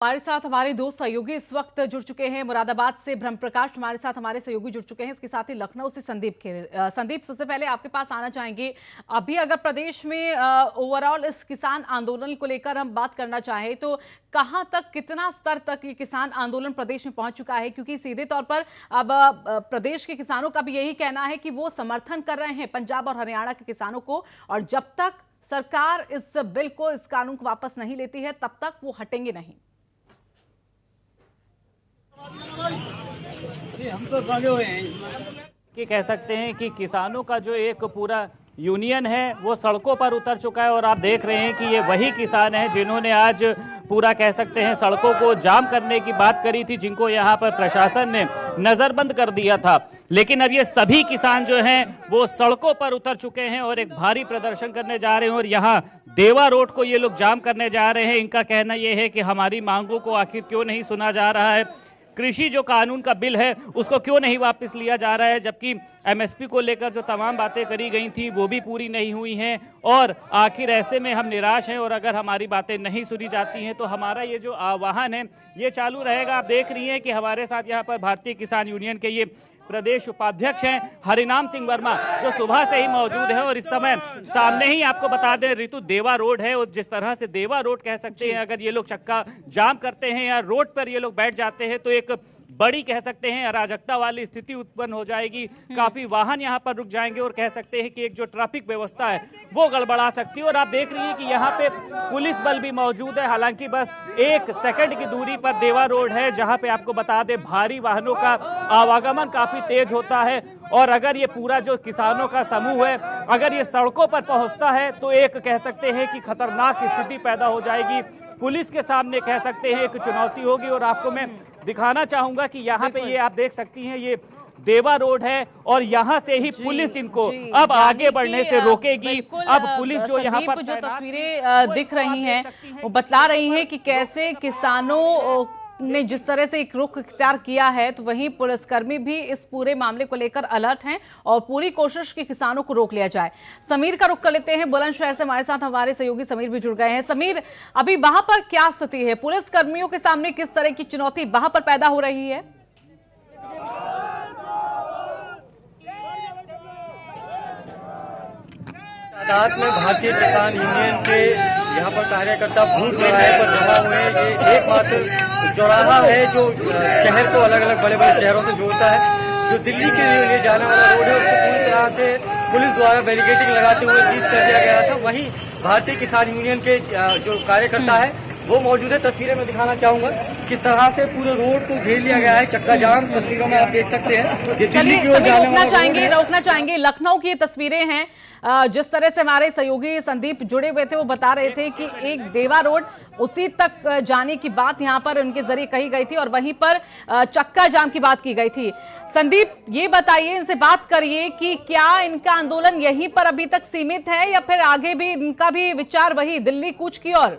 हमारे साथ हमारे दो सहयोगी इस वक्त जुड़ चुके हैं। मुरादाबाद से ब्रह्म प्रकाश हमारे साथ हमारे सहयोगी जुड़ चुके हैं। इसके साथ ही लखनऊ से संदीप खेर। संदीप, सबसे पहले आपके पास आना चाहेंगे। अभी अगर प्रदेश में ओवरऑल इस किसान आंदोलन को लेकर हम बात करना चाहें तो कहां तक, कितना स्तर तक ये किसान आंदोलन प्रदेश में पहुंच चुका है? क्योंकि सीधे तौर पर अब प्रदेश के किसानों का भी यही कहना है कि वो समर्थन कर रहे हैं पंजाब और हरियाणा के किसानों को, और जब तक सरकार इस बिल को, इस कानून को वापस नहीं लेती है तब तक वो हटेंगे नहीं। हम तो भागे हुए हैं कि कह सकते हैं कि किसानों का जो एक पूरा यूनियन है वो सड़कों पर उतर चुका है। और आप देख रहे हैं कि ये वही किसान हैं जिन्होंने आज पूरा कह सकते हैं सड़कों को जाम करने की बात करी थी, जिनको यहाँ पर प्रशासन ने नजरबंद कर दिया था। लेकिन अब ये सभी किसान जो हैं वो सड़कों पर उतर चुके हैं और एक भारी प्रदर्शन करने जा रहे हैं। और यहाँ देवा रोड को ये लोग जाम करने जा रहे हैं। इनका कहना ये है कि हमारी मांगों को आखिर क्यों नहीं सुना जा रहा है, कृषि जो कानून का बिल है उसको क्यों नहीं वापस लिया जा रहा है, जबकि एमएसपी को लेकर जो तमाम बातें करी गई थी वो भी पूरी नहीं हुई हैं। और आखिर ऐसे में हम निराश हैं और अगर हमारी बातें नहीं सुनी जाती हैं तो हमारा ये जो आह्वान है ये चालू रहेगा। आप देख रही हैं कि हमारे साथ यहाँ पर भारतीय किसान यूनियन के ये प्रदेश उपाध्यक्ष हैं हरिनाम सिंह वर्मा, जो सुबह से ही मौजूद है। और इस समय सामने ही आपको बता दें ऋतु, देवा रोड है। और जिस तरह से देवा रोड कह सकते हैं, अगर ये लोग चक्का जाम करते हैं या रोड पर ये लोग बैठ जाते हैं तो एक बड़ी कह सकते हैं अराजकता वाली स्थिति उत्पन्न हो जाएगी। काफी वाहन यहाँ पर रुक जाएंगे और कह सकते हैं कि एक जो ट्रैफिक व्यवस्था है वो गड़बड़ा सकती है। और आप देख रही हैं कि यहाँ पे पुलिस बल भी मौजूद है। हालांकि बस 1 सेकंड की दूरी पर देवा रोड है, जहाँ पे आपको बता दें भारी वाहनों का आवागमन काफी तेज होता है। और अगर ये पूरा जो किसानों का समूह है अगर ये सड़कों पर पहुंचता है तो एक कह सकते हैं कि खतरनाक स्थिति पैदा हो जाएगी। पुलिस के सामने कह सकते हैं एक चुनौती होगी। और आपको मैं दिखाना चाहूंगा कि यहाँ पे ये आप देख सकती हैं, ये देवा रोड है और यहाँ से ही पुलिस इनको अब आगे बढ़ने से रोकेगी। अब पुलिस जो यहाँ पर जो तस्वीरें दिख रही हैं वो बतला रही हैं कि कैसे किसानों ने जिस तरह से एक रुख इख्तियार किया है, तो वहीं पुलिसकर्मी भी इस पूरे मामले को लेकर अलर्ट हैं और पूरी कोशिश की किसानों को रोक लिया जाए। समीर का रुख कर लेते हैं। बुलंदशहर से हमारे साथ हमारे सहयोगी समीर भी जुड़ गए हैं। समीर, अभी वहां पर क्या स्थिति है? पुलिसकर्मियों के सामने किस तरह की चुनौती वहां पर पैदा हो रही है? तादाद में भारतीय किसान यूनियन के यहाँ पर कार्यकर्ता भूख चौराहे पर जमा हुए हैं। ये एकमात्र चौराहा है जो शहर को अलग अलग बड़े बड़े शहरों से जोड़ता है। जो दिल्ली के लिए जाने वाला रोड है उसको पूरी तरह से पुलिस द्वारा बैरिकेडिंग लगाते हुए सीज कर दिया गया था। वहीं भारतीय किसान यूनियन के जो कार्यकर्ता है वो मौजूद है। तस्वीरें में दिखाना चाहूंगा किस तरह से पूरे रोड को घेर लिया गया है, चक्का जाम। तस्वीरों में आप देख सकते हैं। चलिए रोकना चाहेंगे लखनऊ की तस्वीरें हैं। जिस तरह से हमारे सहयोगी संदीप जुड़े हुए थे वो बता रहे थे कि एक देवा रोड उसी तक जाने की बात यहां पर उनके जरिए कही गई थी और वहीं पर चक्का जाम की बात की गई थी। संदीप, ये बताइए, इनसे बात करिए कि क्या इनका आंदोलन यहीं पर अभी तक सीमित है या फिर आगे भी इनका भी विचार वही दिल्ली कूच की ओर?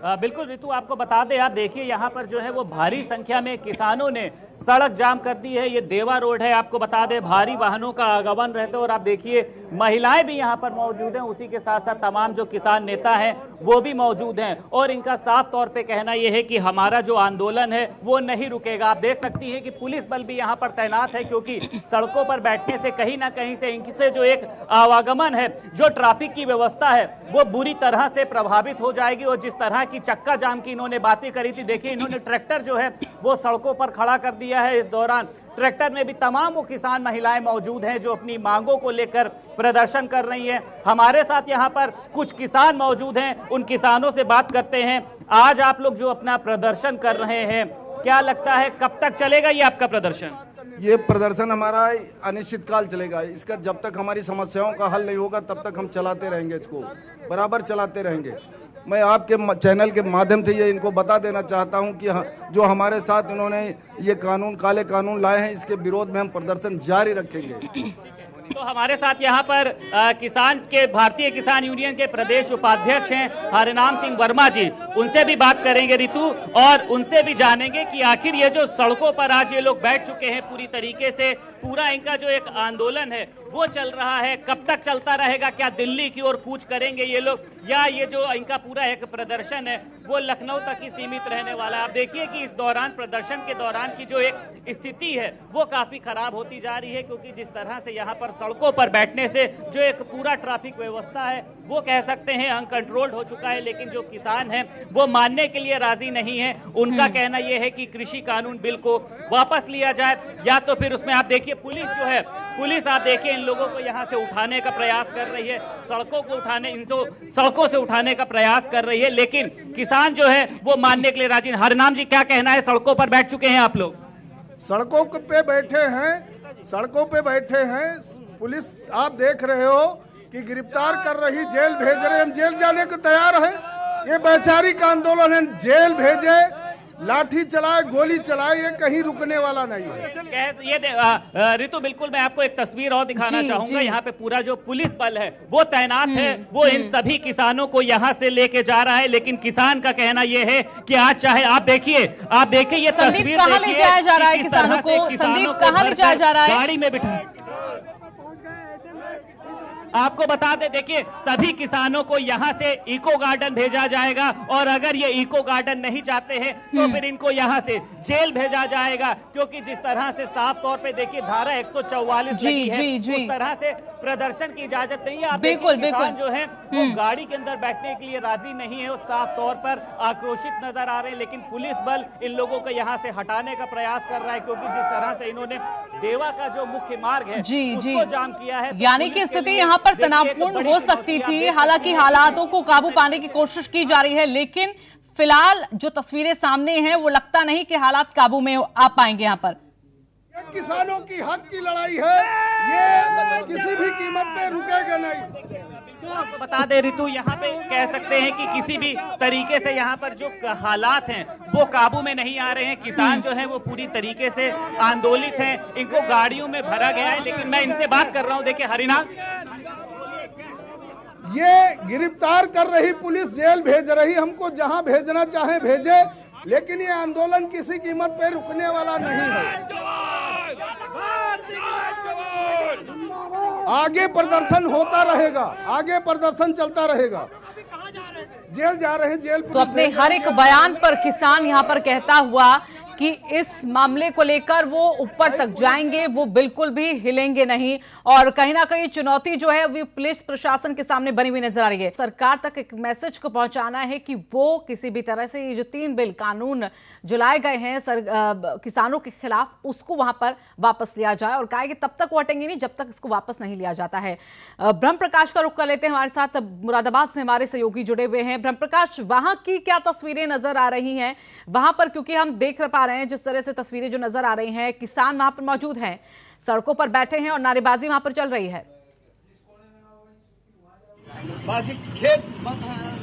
बिल्कुल ऋतु, आपको बता दें, आप देखिए यहाँ पर जो है वो भारी संख्या में किसानों ने सड़क जाम कर दी है। ये देवा रोड है, आपको बता दें भारी वाहनों का आगमन रहता है। और आप देखिए महिलाएं भी यहाँ पर मौजूद हैं, उसी के साथ साथ तमाम जो किसान नेता हैं वो भी मौजूद हैं। और इनका साफ तौर पे कहना यह है कि हमारा जो आंदोलन है वो नहीं रुकेगा। आप देख सकती हैं कि पुलिस बल भी यहाँ पर तैनात है, क्योंकि सड़कों पर बैठने से कहीं ना कहीं से इनसे जो एक आवागमन है, जो ट्रैफिक की व्यवस्था है वो बुरी तरह से प्रभावित हो जाएगी। और जिस तरह की चक्का जाम की इन्होंने बातें करी थी, देखिए इन्होंने ट्रैक्टर जो है वो सड़कों पर खड़ा कर दिया है। इस दौरान ट्रैक्टर में भी तमाम वो किसान महिलाएं मौजूद हैं जो अपनी मांगों को लेकर प्रदर्शन कर रही हैं। हमारे साथ यहाँ पर कुछ किसान मौजूद हैं, उन किसानों से बात करते हैं। आज आप लोग जो अपना प्रदर्शन कर रहे हैं, क्या लगता है कब तक चलेगा ये आपका प्रदर्शन? ये प्रदर्शन हमारा अनिश्चित काल चलेगा। इसका जब तक हमारी समस्याओं का हल नहीं होगा तब तक हम चलाते रहेंगे, इसको बराबर चलाते रहेंगे। मैं आपके चैनल के माध्यम से ये इनको बता देना चाहता हूं कि जो हमारे साथ इन्होंने ये कानून, काले कानून लाए हैं, इसके विरोध में हम प्रदर्शन जारी रखेंगे। तो हमारे साथ यहाँ पर भारतीय किसान यूनियन के प्रदेश उपाध्यक्ष हैं हरिनाम सिंह वर्मा जी, उनसे भी बात करेंगे ऋतु, और उनसे भी जानेंगे कि आखिर ये जो सड़कों पर आज ये लोग बैठ चुके हैं पूरी तरीके से पूरा इनका जो एक आंदोलन है वो चल रहा है। कब तक चलता रहेगा? क्या दिल्ली की ओर कूच करेंगे ये लोग, या ये जो इनका पूरा एक प्रदर्शन है वो लखनऊ तक ही सीमित रहने वाला है? आप देखिए कि इस दौरान, प्रदर्शन के दौरान की जो एक स्थिति है वो काफी खराब होती जा रही है, क्योंकि जिस तरह से यहाँ पर सड़कों पर बैठने से जो एक पूरा ट्रैफिक व्यवस्था है वो कह सकते हैं अनकंट्रोल्ड हो चुका है। लेकिन जो किसान हैं वो मानने के लिए राजी नहीं है। उनका कहना यह है कि कृषि कानून बिल को वापस लिया जाए, या तो फिर उसमें आप देखिए पुलिस जो है, पुलिस आप देखिए इन लोगों को यहाँ से उठाने का प्रयास कर रही है, सड़कों को उठाने, इनको सड़कों से उठाने का प्रयास कर रही है, लेकिन किसान जो है वो मानने के लिए राजी नहीं। हरनाम जी, क्या कहना है? सड़कों पर बैठ चुके हैं आप लोग? सड़कों पे बैठे हैं, सड़कों पे बैठे हैं। पुलिस आप देख रहे हो कि गिरफ्तार कर रही, जेल भेज रहे, हम जेल जाने को तैयार हैं। ये वैचारिक आंदोलन है, जेल भेजे, लाठी चलाए, गोली चलाए, ये कहीं रुकने वाला नहीं है। ये रितु, बिल्कुल मैं आपको एक तस्वीर और दिखाना चाहूंगा। यहाँ पे पूरा जो पुलिस बल है वो तैनात है, वो इन सभी किसानों को यहाँ से लेके जा रहा है। लेकिन किसान का कहना ये है कि आज चाहे आप देखिए ये तस्वीर कहाँ ले जाया जा रहा है किसानों को? संदीप, कहाँ ले जाया जा रहा है? गाड़ी में बिठा, आपको बता दें, देखिए सभी किसानों को यहाँ से इको गार्डन भेजा जाएगा, और अगर ये इको गार्डन नहीं जाते हैं तो फिर इनको यहाँ से जेल भेजा जाएगा, क्योंकि जिस तरह से साफ तौर पे देखिए धारा 144 लगी है, उस तरह से प्रदर्शन की इजाजत नहीं है। आप बिल्कुल, किसान जो है वो गाड़ी के अंदर बैठने के लिए राजी नहीं है, वो साफ तौर पर आक्रोशित नजर आ रहे हैं। लेकिन पुलिस बल इन लोगों को यहाँ से हटाने का प्रयास कर रहा है, क्योंकि जिस तरह से इन्होंने देवा का जो मुख्य मार्ग है उसको जाम किया है, यानी कि स्थिति यहाँ पर तनावपूर्ण हो सकती थी। हालांकि हालातों को काबू पाने की कोशिश की जा रही है, लेकिन फिलहाल जो तस्वीरें सामने हैं वो लगता नहीं कि हालात काबू में आ पाएंगे। यहाँ पर किसानों की हक की लड़ाई है, ये किसी भी कीमत पे रुकेगा नहीं। तो आपको बता दें ऋतु, यहाँ पे कह सकते हैं कि किसी भी तरीके से यहाँ पर जो हालात हैं वो काबू में नहीं आ रहे हैं। किसान जो है वो पूरी तरीके से आंदोलित हैं, इनको गाड़ियों में भरा गया है। लेकिन मैं इनसे बात कर रहा हूँ, देखिए हरिना, ये गिरफ्तार कर रही पुलिस, जेल भेज रही, हमको जहां भेजना चाहे भेजे, लेकिन ये आंदोलन किसी कीमत पे रुकने वाला नहीं है। आगे प्रदर्शन होता रहेगा, आगे प्रदर्शन चलता रहेगा। जेल जा रहे हैं, जेल। तो अपने हर एक बयान पर किसान यहाँ पर कहता हुआ कि इस मामले को लेकर वो ऊपर तक जाएंगे, वो बिल्कुल भी हिलेंगे नहीं। और कहीं ना कहीं चुनौती जो है वो पुलिस प्रशासन के सामने बनी हुई नजर आ रही है। सरकार तक एक मैसेज को पहुंचाना है कि वो किसी भी तरह से ये जो 3 बिल कानून जो लाए गए हैं किसानों के खिलाफ, उसको वहां पर वापस लिया जाए, और कहा कि तब तक वो हटेंगे नहीं जब तक इसको वापस नहीं लिया जाता है। ब्रह्म प्रकाश का रुख कर लेते हैं, हमारे साथ मुरादाबाद से हमारे सहयोगी जुड़े हुए हैं। ब्रह्म प्रकाश, वहां की क्या तस्वीरें नजर आ रही हैं वहां पर? क्योंकि हम देख पा रहे हैं जिस तरह से तस्वीरें जो नजर आ रही हैं, किसान वहां पर मौजूद हैं, सड़कों पर बैठे हैं और नारेबाजी वहां पर चल रही है।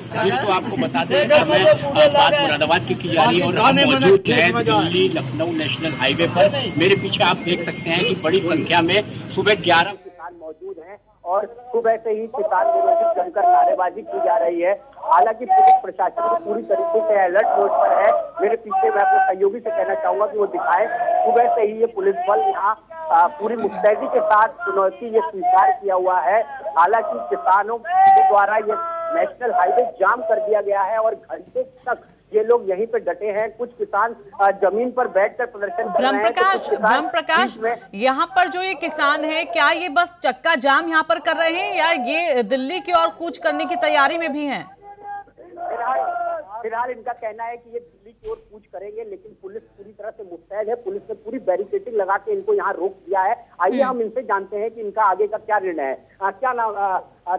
तो आपको बता दें, मैं बात मुरादाबाद की जा रही है और हम मौजूद है दिल्ली लखनऊ नेशनल हाईवे पर। मेरे पीछे आप देख सकते हैं कि बड़ी संख्या में सुबह 11 किसान मौजूद हैं और सुबह से ही किसान विरोधी जमकर नारेबाजी की जा रही है। हालांकि पुलिस प्रशासन पूरी तरीके से अलर्ट मोड पर है। मेरे पीछे मैं अपने सहयोगी से कहना चाहूंगा कि वो दिखाएं, सुबह से ही ये पुलिस बल यहाँ पूरी मुस्तैदी के साथ चुनौती ये स्वीकार किया हुआ है। हालांकि किसानों के द्वारा ये नेशनल हाईवे जाम कर दिया गया है और घंटे तक ये लोग यहीं पे डटे हैं। कुछ किसान जमीन पर बैठकर प्रदर्शन कर रहे हैं। ब्रह्म प्रकाश, यहाँ पर जो ये किसान है, क्या ये बस चक्का जाम यहाँ पर कर रहे हैं या ये दिल्ली की ओर कूच करने की तैयारी में भी हैं? फिलहाल इनका कहना है कि ये दिल्ली की ओर कूच करेंगे, लेकिन पुलिस पूरी तरह से मुस्तैद है। पुलिस ने पूरी बैरिकेडिंग लगा के इनको यहाँ रोक दिया है। आइए हम इनसे जानते हैं कि इनका आगे का क्या निर्णय है। क्या नाम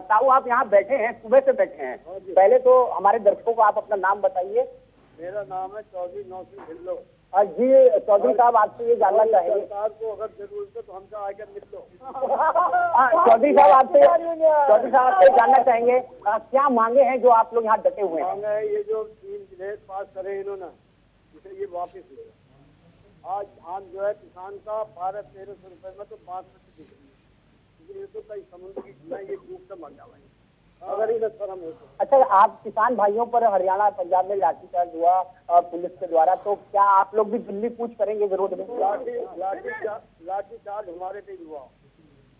ताऊ, आप यहाँ बैठे हैं, सुबह से बैठे हैं? पहले तो हमारे दर्शकों को आप अपना नाम बताइए। मेरा नाम है चौधरी नौसिर ढिल्लो। जी चौधरी साहब, आपसे ये जानना चाहेंगे, सरकार को अगर जरूरत है तो हमसे आकर मिल लो। चौधरी साहब आपसे जानना चाहेंगे क्या मांगे हैं जो आप लोग यहाँ डटे हुए हैं? मांगे ये जो 3 विधेयक पास करे इन्होंने, इसे ये वापिस ले। आज धान जो है किसान का 1200-1300 रुपए में तो 5 रुपए, ये तो कई समुद्र की ये धूप से मर जाएंगे। अच्छा, आप किसान भाइयों पर हरियाणा पंजाब में लाठीचार्ज हुआ पुलिस के द्वारा, तो क्या आप लोग भी दिल्ली कूच करेंगे विरोध में? लाठीचार्ज हमारे पे हुआ।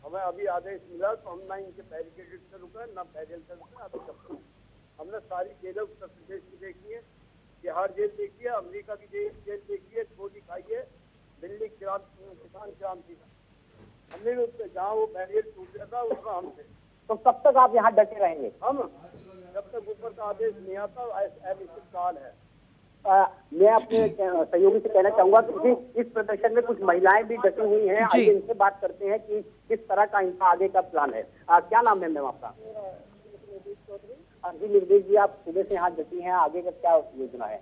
हमें अभी आदेश मिला तो हम ना इनके बैरिकेड से रुके ना पैदल से रुके। अभी तक हमने सारी जेलें उत्तर प्रदेश की देखी है, बिहार जेल देखी है, अमेरिका की जेल देखी है, छोटी खाई है, दिल्ली किसान क्रांति हमने जहाँ वो बैरिकेड टूट गया था उसका हमसे। तो कब तक आप यहाँ डटे रहेंगे? हम जब तक ऊपर का आदेश नहीं आता अनिश्चित काल है। मैं अपने सहयोगी से कहना चाहूंगा कि इस प्रदर्शन में कुछ महिलाएं भी डटी हुई हैं। आइए इनसे बात करते हैं कि किस तरह का इनका आगे का प्लान है। क्या नाम है मैम आपका? जी निर्देश जी, आप सुबह से यहाँ डटी हैं, आगे का क्या योजना है?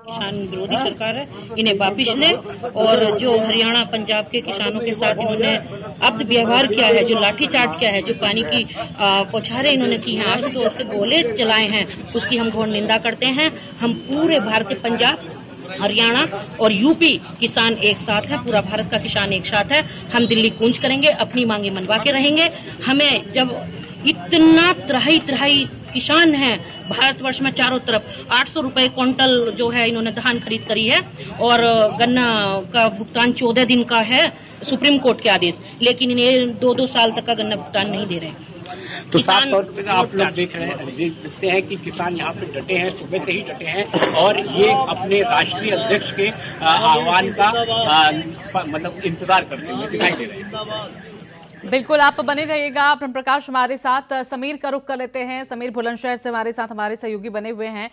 किसान विरोधी सरकार है, इन्हें वापिस ले। और जो हरियाणा पंजाब के किसानों के साथ इन्होंने अब्द व्यवहार किया है, जो लाठीचार्ज किया है, जो पानी की बौछारें इन्होंने की हैं, आशुतोष से गोले चलाए हैं, उसकी हम घोर निंदा करते हैं। हम पूरे भारतीय पंजाब, हरियाणा और यूपी किसान एक साथ है, पूरा भारत का किसान एक साथ है। हम दिल्ली कूंज करेंगे, अपनी मांगे मनवा के रहेंगे। हमें जब इतना त्राही किसान हैं भारतवर्ष में चारों तरफ, 800 रुपए क्विंटल जो है इन्होंने धान खरीद करी है और गन्ना का भुगतान 14 दिन का है सुप्रीम कोर्ट के आदेश, लेकिन इन्हें 2-2 साल तक का गन्ना भुगतान नहीं दे रहे। तो साफ तौर पर आप लोग देख सकते हैं कि किसान यहाँ पे डटे हैं, सुबह से ही डटे हैं और ये अपने राष्ट्रीय अध्यक्ष के आह्वान का मतलब इंतजार करते हुए दिखाई दे रहे हैं। बिल्कुल, आप बने रहिएगा। ब्रह्म प्रकाश हमारे साथ, समीर का रुख कर लेते हैं। समीर बुलंदशहर से हमारे साथ हमारे सहयोगी बने हुए हैं।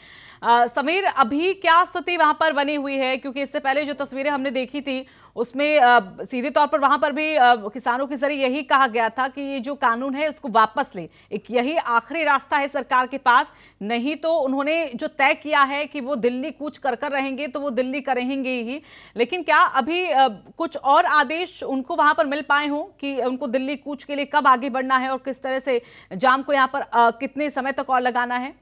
समीर, अभी क्या स्थिति वहां पर बनी हुई है? क्योंकि इससे पहले जो तस्वीरें हमने देखी थी उसमें सीधे तौर पर वहां पर भी किसानों के जरिए यही कहा गया था कि ये जो कानून है उसको वापस ले, एक यही आखिरी रास्ता है सरकार के पास, नहीं तो उन्होंने जो तय किया है कि वो दिल्ली कूच कर रहेंगे तो वो दिल्ली करेंगे ही। लेकिन क्या अभी कुछ और आदेश उनको वहां पर मिल पाए हों कि उनको दिल्ली कूच के लिए कब आगे बढ़ना है और किस तरह से जाम को यहाँ पर कितने समय तक और लगाना है?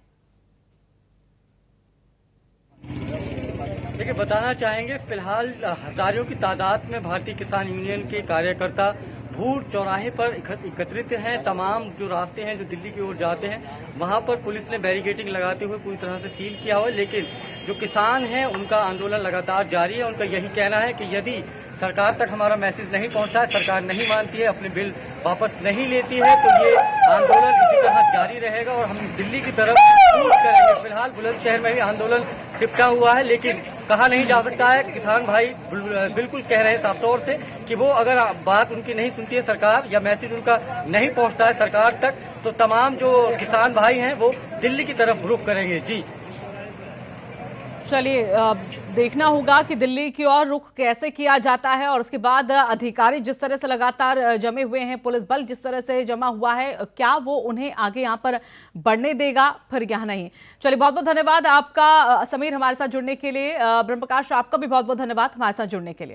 देखिए, बताना चाहेंगे फिलहाल हजारों की तादाद में भारतीय किसान यूनियन के कार्यकर्ता भूड़ चौराहे पर एकत्रित हैं। तमाम जो रास्ते हैं जो दिल्ली की ओर जाते हैं वहां पर पुलिस ने बैरिकेडिंग लगाते हुए पूरी तरह से सील किया हुआ है, लेकिन जो किसान हैं उनका आंदोलन लगातार जारी है। उनका यही कहना है कि यदि सरकार तक हमारा मैसेज नहीं पहुंचता है, सरकार नहीं मानती है, अपने बिल वापस नहीं लेती है, तो ये आंदोलन इसी तरह जारी रहेगा और हम दिल्ली की तरफ कूच करेंगे। फिलहाल बुलंदशहर में भी आंदोलन सिमटा हुआ है, लेकिन कहा नहीं जा सकता है। किसान भाई बिल्कुल कह रहे हैं साफ तौर से कि वो अगर बात उनकी नहीं सुनती है सरकार या मैसेज उनका नहीं पहुंचता है सरकार तक, तो तमाम जो किसान भाई हैं वो दिल्ली की तरफ रुख करेंगे। जी चलिए, देखना होगा कि दिल्ली की ओर रुख कैसे किया जाता है और उसके बाद अधिकारी जिस तरह से लगातार जमे हुए हैं, पुलिस बल जिस तरह से जमा हुआ है, क्या वो उन्हें आगे यहाँ पर बढ़ने देगा, फिर यहाँ नहीं। चलिए, बहुत बहुत धन्यवाद आपका समीर हमारे साथ जुड़ने के लिए। ब्रह्म प्रकाश, आपका भी बहुत बहुत धन्यवाद हमारे साथ जुड़ने के लिए।